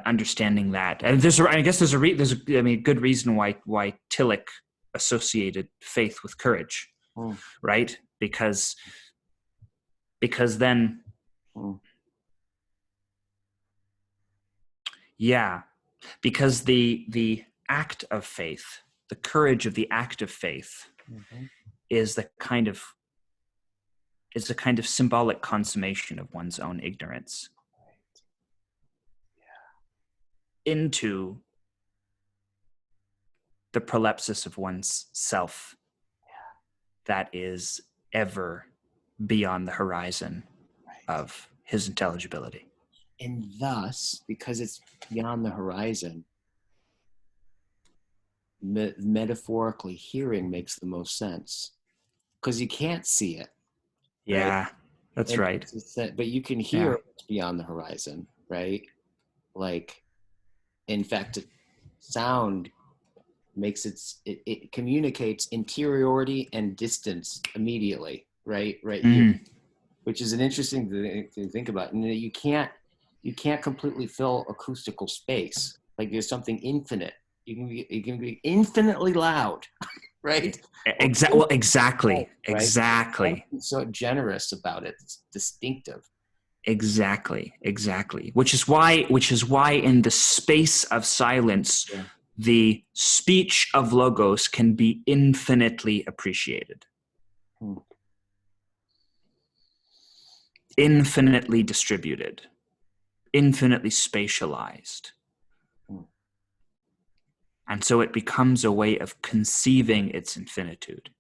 understanding that, and there's a good reason why Tillich associated faith with courage, right? Because then, because the act of faith, the courage of the act of faith, is a kind of symbolic consummation of one's own ignorance into the prolepsis of one's self that is ever beyond the horizon of his intelligibility.
And thus, because it's beyond the horizon, metaphorically, hearing makes the most sense because you can't see it.
Yeah,
right?
That's right.
But you can hear what's beyond the horizon, right? Like, in fact, sound makes it communicates interiority and distance immediately, right here, which is an interesting thing to think about. And you can't completely fill acoustical space. Like there's something infinite. You can be infinitely loud, right?
Exactly.
So generous about it. It's distinctive.
Exactly. Which is why in the space of silence, the speech of logos can be infinitely appreciated, infinitely distributed, infinitely spatialized. And so it becomes a way of conceiving its infinitude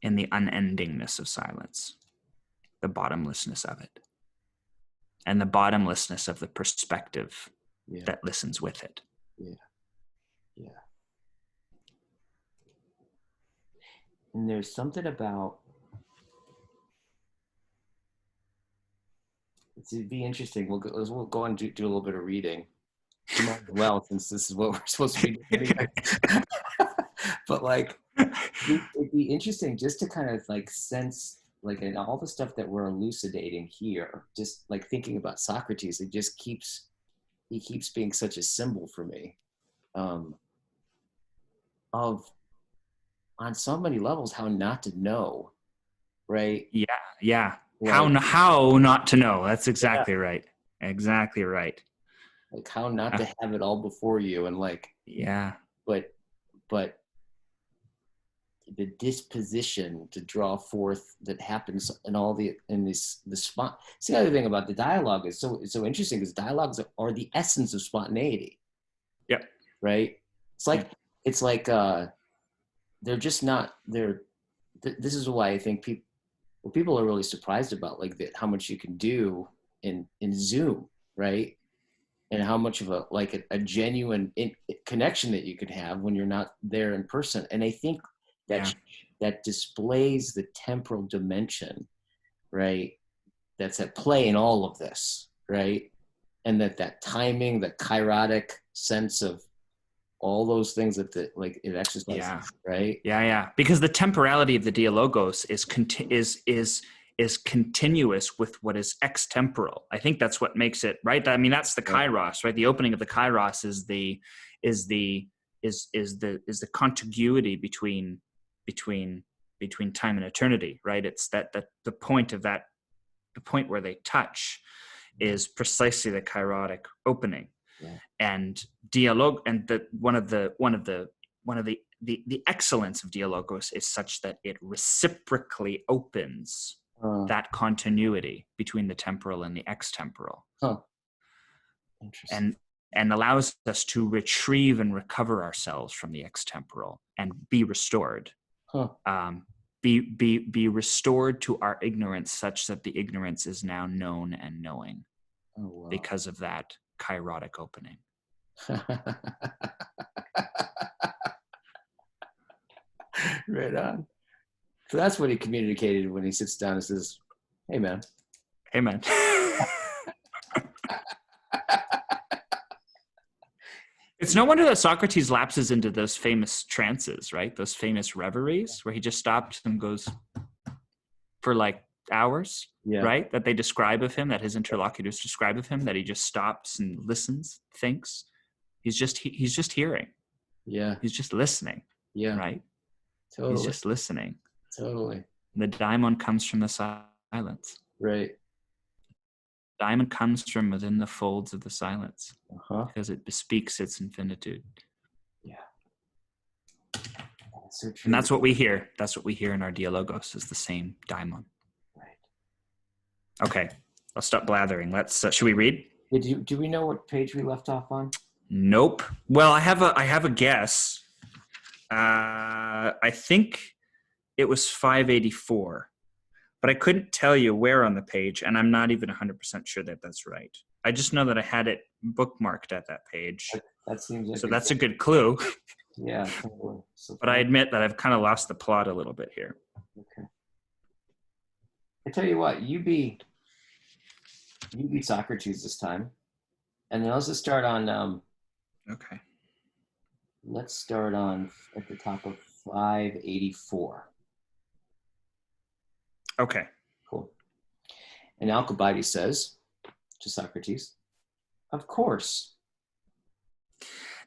in the unendingness of silence, the bottomlessness of it, and the bottomlessness of the perspective that listens with it.
Yeah. And there's something about, it'd be interesting. We'll go and do a little bit of reading. Well, since this is what we're supposed to be doing. But like, it'd be interesting just to kind of like sense, like in all the stuff that we're elucidating here, just like thinking about Socrates, he keeps being such a symbol for me of, on so many levels, how not to know, right?
Yeah.
Like,
how not to know. That's exactly right. Exactly right.
Like how not to have it all before you, and like, but the disposition to draw forth that happens in the spot. See, the other thing about the dialogue is so interesting, because dialogues are the essence of spontaneity.
Yep.
Right. It's like they're just not there. This is why I think people are really surprised about like how much you can do in Zoom, right? And how much of a genuine connection that you can have when you're not there in person. And I think that displays the temporal dimension, right? That's at play in all of this, right? And that timing, the kairotic sense of all those things that like it exercises,
Yeah.
right?
Yeah. Because the temporality of the dialogos is continuous with what is extemporal. I think that's what makes it, right. I mean, that's the kairos, right? The opening of the kairos is the contiguity between time and eternity, right? It's that the point of that, the point where they touch is precisely the kairotic opening.
Yeah.
And dialogue, and one of the excellence of dialogos is such that it reciprocally opens that continuity between the temporal and the extemporal.
Interesting.
And allows us to retrieve and recover ourselves from the extemporal and be restored. Be restored to our ignorance, such that the ignorance is now known and knowing because of that kairotic opening.
Right on. So that's what he communicated when he sits down and says, "Hey, man."
Hey, man. It's no wonder that Socrates lapses into those famous trances, right? Those famous reveries where he just stops and goes for like hours, right? That they describe of him, that his interlocutors describe of him, that he just stops and listens, thinks. He's just hearing. Yeah. He's just listening. Yeah. Right? Totally. He's just listening. Totally. The daimon comes from the silence. Right. Diamond comes from within the folds of the silence because it bespeaks its infinitude. Yeah. That's so true. And that's what we hear. That's what we hear in our dialogos is the same daimon. Right. Okay. I'll stop blathering. Let's, should we read? Yeah, do we know what page we left off on? Nope. Well, I have a guess. I think it was 584. But I couldn't tell you where on the page, and I'm not even 100% sure that that's right. I just know that I had it bookmarked at that page. That seems like so that's a good clue. Yeah. Totally. So but I admit that I've kind of lost the plot a little bit here. Okay. I tell you what, you be Socrates this time, and then let's just start on. Okay. Let's start on at the top of 584. Okay. Cool. And Alcibiades says to Socrates, "Of course."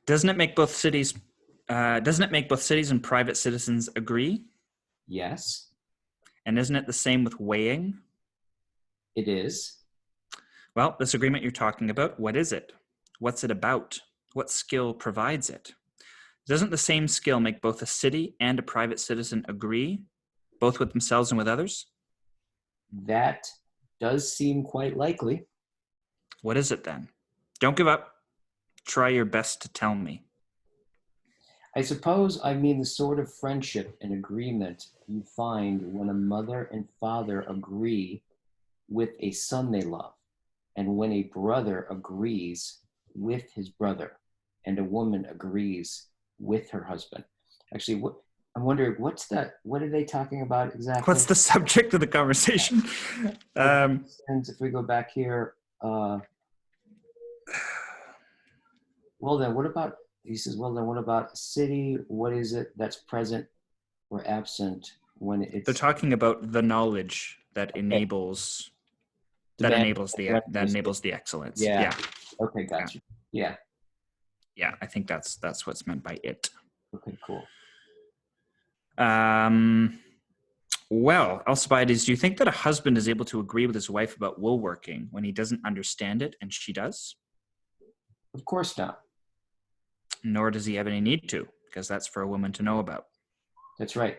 Doesn't it make both cities and private citizens agree? Yes. And isn't it the same with weighing? It is. Well, this agreement you're talking about, what is it? What's it about? What skill provides it? Doesn't the same skill make both a city and a private citizen agree, both with themselves and with others? That does seem quite likely. What is it then? Don't give up. Try your best to tell me. I suppose I mean the sort of friendship and agreement you find when a mother and father agree with a son they love, and when a brother agrees with his brother, and a woman agrees with her husband. Actually, I'm wondering, what are they talking about exactly? What's the subject of the conversation? And if we go back here, well then, what about, he says, well then, what about a city? What is it that's present or absent when it's... They're talking about the knowledge that enables, that enables the excellence. Yeah. Okay, gotcha. Yeah. Yeah, I think that's what's meant by it. Okay, cool. Well, Alcibiades, do you think that a husband is able to agree with his wife about woolworking when he doesn't understand it and she does? Of course not. Nor does he have any need to, because that's for a woman to know about. That's right.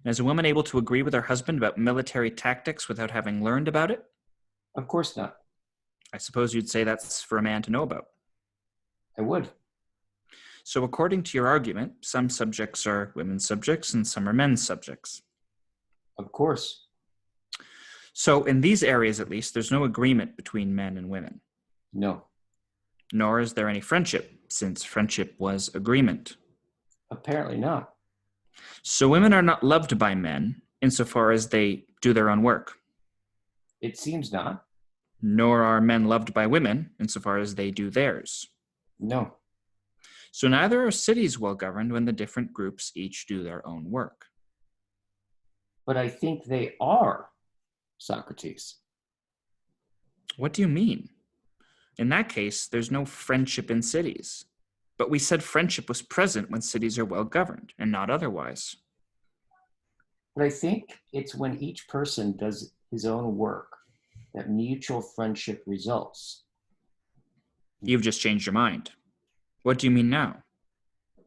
And is a woman able to agree with her husband about military tactics without having learned about it? Of course not. I suppose you'd say that's for a man to know about. I would. So according to your argument, some subjects are women's subjects and some are men's subjects. Of course. So in these areas, at least, there's no agreement between men and women. No. Nor is there any friendship, since friendship was agreement. Apparently not. So women are not loved by men insofar as they do their own work. It seems not. Nor are men loved by women insofar as they do theirs.
No,
So neither are cities well governed when the different groups each do their own work.
but I think they are, Socrates.
What do you mean? In that case, there's no friendship in cities. But we said friendship was present when cities are well governed and not otherwise.
But I think it's when each person does his own work that mutual friendship results.
You've just changed your mind. What do you mean now?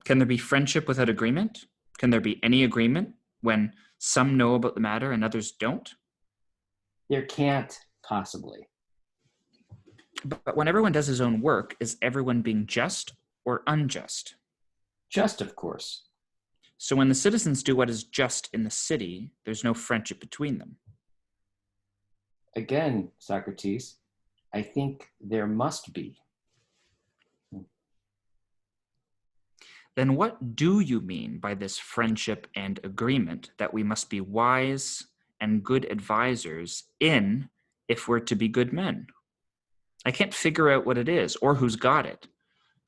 Can there be friendship without agreement? Can there be any agreement when some know about the matter and others don't?
There can't possibly.
But when everyone does his own work, is everyone being just or unjust?
Just, of course.
So when the citizens do what is just in the city, there's no friendship between them.
Again, Socrates, I think there must be.
Then what do you mean by this friendship and agreement that we must be wise and good advisors in if we're to be good men? I can't figure out what it is or who's got it.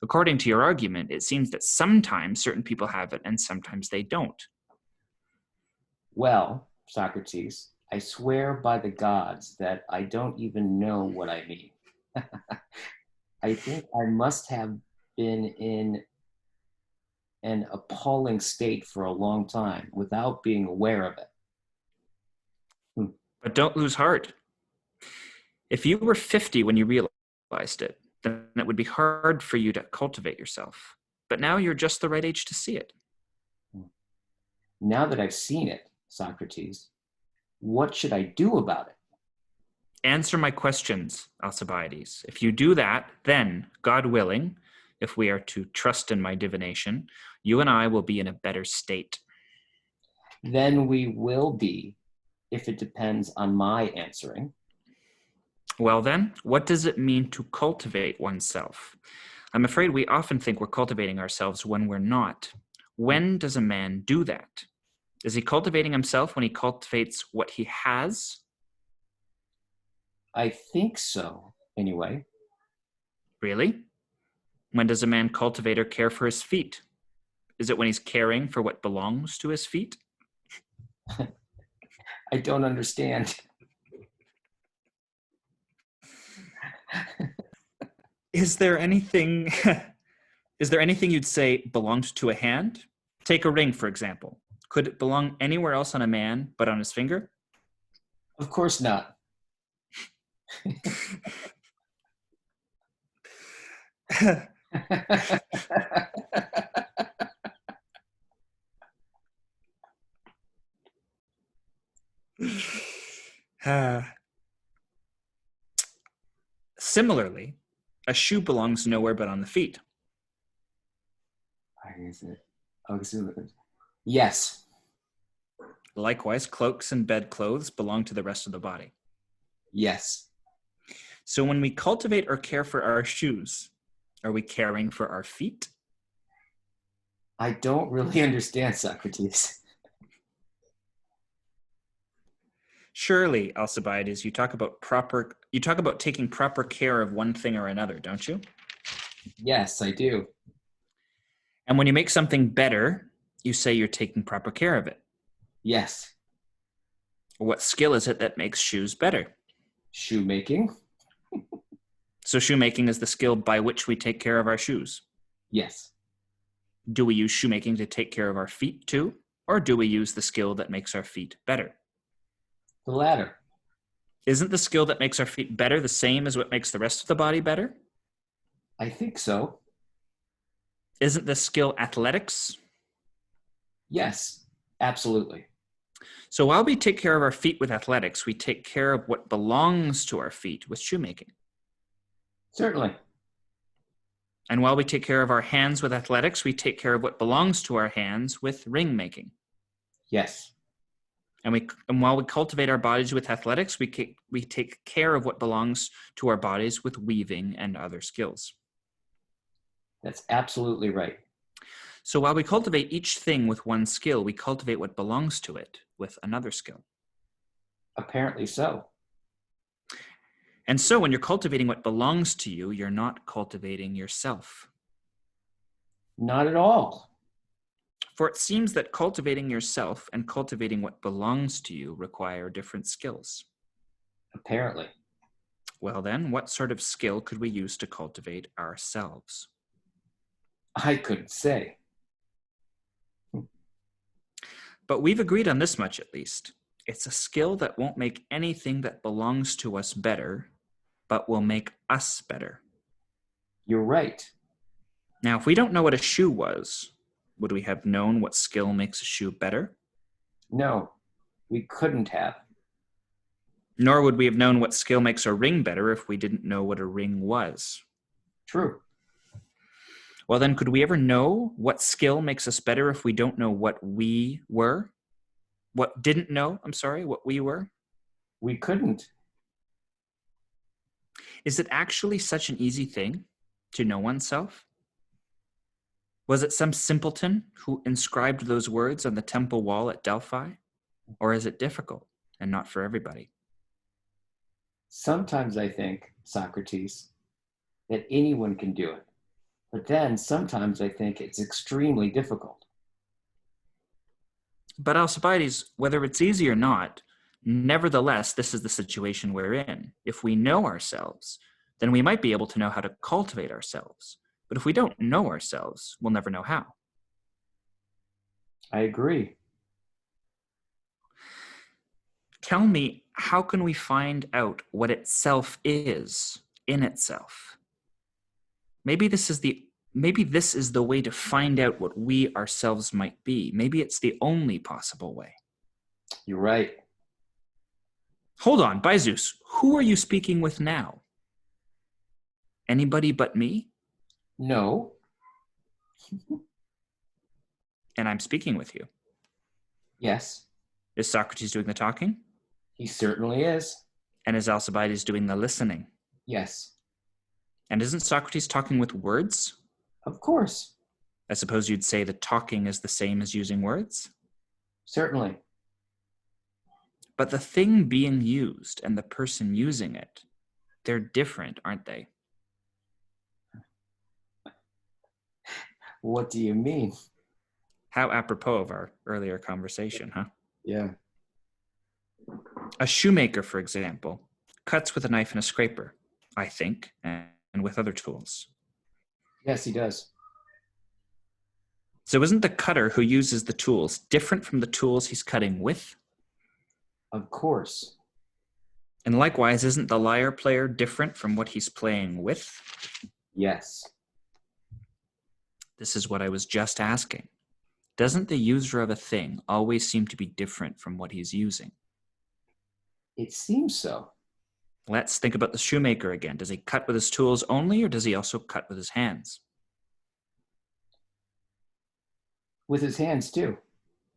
According to your argument, it seems that sometimes certain people have it and sometimes they don't.
Well, Socrates, I swear by the gods that I don't even know what I mean. I think I must have been in an appalling state for a long time without being aware of it.
But don't lose heart. If you were 50 when you realized it, then it would be hard for you to cultivate yourself. But now you're just the right age to see it.
Now that I've seen it, Socrates, what should I do about it?
Answer my questions, Alcibiades. If you do that, then, God willing, if we are to trust in my divination, you and I will be in a better state.
Then we will be, if it depends on my answering.
Well then, what does it mean to cultivate oneself? I'm afraid we often think we're cultivating ourselves when we're not. When does a man do that? Is he cultivating himself when he cultivates what he has?
I think so, anyway.
Really? When does a man cultivate or care for his feet? Is it when he's caring for what belongs to his feet?
I don't understand.
Is there anything you'd say belonged to a hand? Take a ring, for example. Could it belong anywhere else on a man but on his finger?
Of course not.
Similarly, a shoe belongs nowhere but on the feet.
Why is it? Oh, yes.
Likewise, cloaks and bedclothes belong to the rest of the body.
Yes.
So when we cultivate or care for our shoes, are we caring for our feet?
I don't really understand, Socrates.
Surely, Alcibiades, you talk about taking proper care of one thing or another, don't you?
Yes, I do.
And when you make something better, you say you're taking proper care of it.
Yes.
What skill is it that makes shoes better?
Shoemaking?
So shoemaking is the skill by which we take care of our shoes.
Yes.
Do we use shoemaking to take care of our feet too? Or do we use the skill that makes our feet better?
The latter.
Isn't the skill that makes our feet better the same as what makes the rest of the body better?
I think so.
Isn't the skill athletics?
Yes, absolutely.
So while we take care of our feet with athletics, we take care of what belongs to our feet with shoemaking.
Certainly.
And while we take care of our hands with athletics, we take care of what belongs to our hands with ring making.
Yes.
And while we cultivate our bodies with athletics, we take care of what belongs to our bodies with weaving and other skills.
That's absolutely right.
So while we cultivate each thing with one skill, we cultivate what belongs to it with another skill.
Apparently so.
And so when you're cultivating what belongs to you, you're not cultivating yourself.
Not at all.
For it seems that cultivating yourself and cultivating what belongs to you require different skills.
Apparently.
Well then, what sort of skill could we use to cultivate ourselves?
I couldn't say.
But we've agreed on this much at least. It's a skill that won't make anything that belongs to us better, but will make us better.
You're right.
Now, if we don't know what a shoe was, would we have known what skill makes a shoe better?
No, we couldn't have.
Nor would we have known what skill makes a ring better if we didn't know what a ring was.
True.
Well, then, could we ever know what skill makes us better if we don't know what we were? What we were?
We couldn't.
Is it actually such an easy thing to know oneself? Was it some simpleton who inscribed those words on the temple wall at Delphi? Or is it difficult and not for everybody?
Sometimes I think, Socrates, that anyone can do it. But then sometimes I think it's extremely difficult.
But Alcibiades, whether it's easy or not, nevertheless, this is the situation we're in. If we know ourselves, then we might be able to know how to cultivate ourselves. But if we don't know ourselves, we'll never know how.
I agree.
Tell me, how can we find out what itself is in itself? Maybe this is the way to find out what we ourselves might be. Maybe it's the only possible way.
You're right.
Hold on, by Zeus, who are you speaking with now? Anybody but me?
No.
And I'm speaking with you.
Yes.
Is Socrates doing the talking?
He certainly is.
And is Alcibiades doing the listening?
Yes.
And isn't Socrates talking with words?
Of course.
I suppose you'd say that talking is the same as using words?
Certainly.
But the thing being used and the person using it, they're different, aren't they?
What do you mean?
How apropos of our earlier conversation, huh?
Yeah.
A shoemaker, for example, cuts with a knife and a scraper, I think, and with other tools.
Yes, he does.
So isn't the cutter who uses the tools different from the tools he's cutting with?
Of course.
And likewise, isn't the lyre player different from what he's playing with?
Yes.
This is what I was just asking. Doesn't the user of a thing always seem to be different from what he's using?
It seems so.
Let's think about the shoemaker again. Does he cut with his tools only, or does he also cut with his hands?
With his hands, too.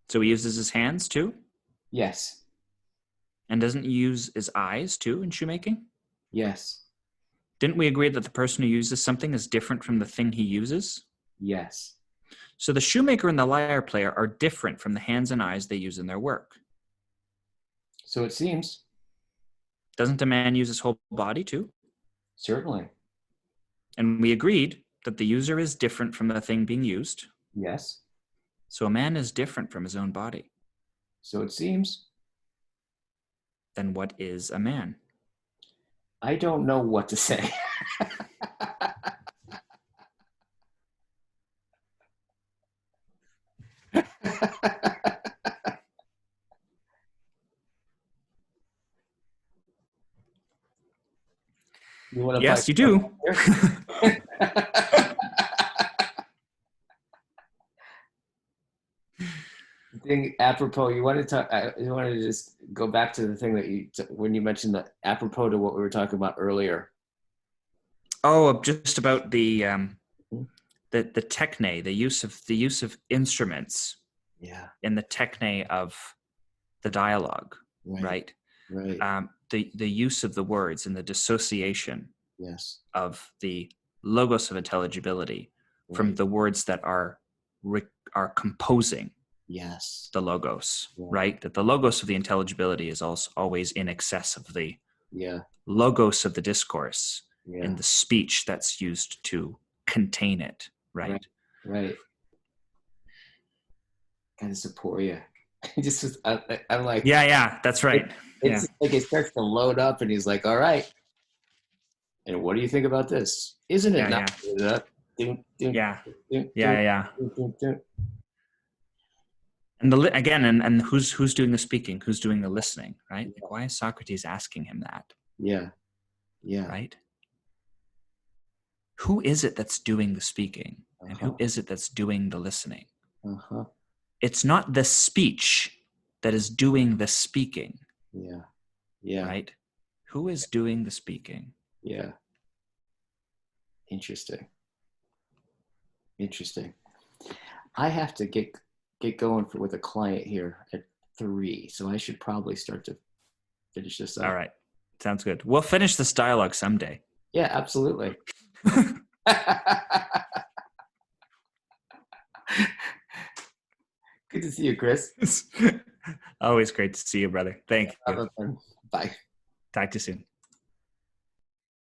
So he uses his hands too?
Yes.
And doesn't he use his eyes too in shoemaking?
Yes.
Didn't we agree that the person who uses something is different from the thing he uses?
Yes.
So the shoemaker and the lyre player are different from the hands and eyes they use in their work.
So it seems.
Doesn't a man use his whole body too?
Certainly.
And we agreed that the user is different from the thing being used.
Yes.
So a man is different from his own body.
So it seems.
Then what is a man?
I don't know what to say.
Yes, you do.
Thing apropos, you want to talk? You want to just go back to the thing that when you mentioned the apropos to what we were talking about earlier.
Oh, just about the techne, the use of instruments.
Yeah.
In the techne of the dialogue, right?
Right.
The use of the words and the dissociation.
Yes.
Of the logos of intelligibility from the words that are composing.
Yes.
The logos, right? That the logos of the intelligibility is also always in excess of the logos of the discourse and the speech that's used to contain it, right?
Right. Kind of support you. Just I'm like,
Yeah, that's right. Yeah.
it's like it starts to load up, and he's like, "All right, and what do you think about this? Isn't it
Yeah.
not?" Dun, dun,
Yeah.
dun, dun,
Yeah.
dun, dun, dun.
And again, and who's doing the speaking? Who's doing the listening? Right? Like, why is Socrates asking him that?
Yeah, yeah.
Right? Who is it that's doing the speaking, and who
Uh-huh.
is it that's doing the listening?
Uh-huh.
It's not the speech that is doing the speaking.
Yeah. Yeah.
Right? Who is doing the speaking?
Yeah. Interesting. Interesting. I have to get going with a client here at 3, so I should probably start to finish this
All
up.
right. Sounds good. We'll finish this dialogue someday.
Yeah, absolutely. Good to see you, Chris.
Always great to see you, brother. Thank you.
Bye.
Talk to you soon.